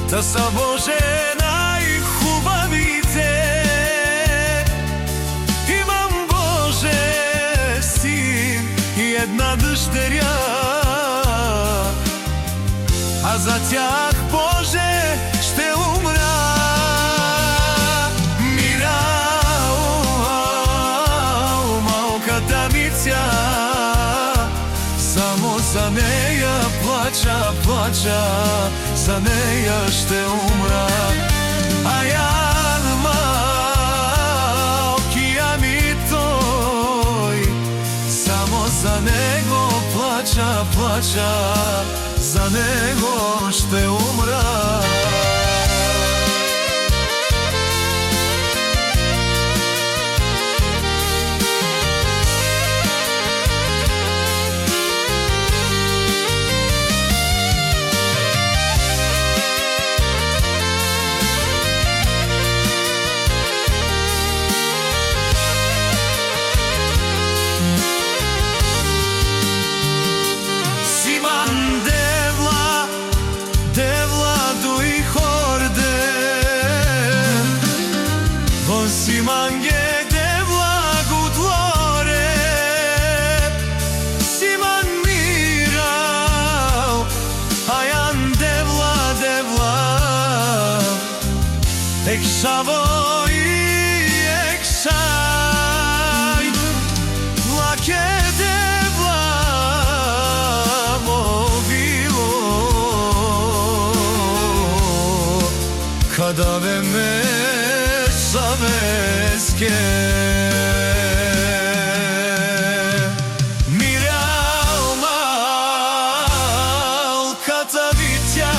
Та са Боже најхубавите. Имам Боже син и една дъщеря, а за тях, Боже, ще умра. Малката Митя, само за нея плача, за нея ще умра. А Ян малкия ми той, само за него плача, за него ще умра. Simon je devla gudlore, Simon miral, Ajan devla, ek šavo i ek šaj, lake devla movilo, kada ve me Saveske Mirjal malkata Vitja,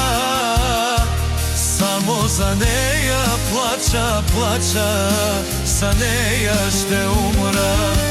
samo za neja plača, za neja ще умра.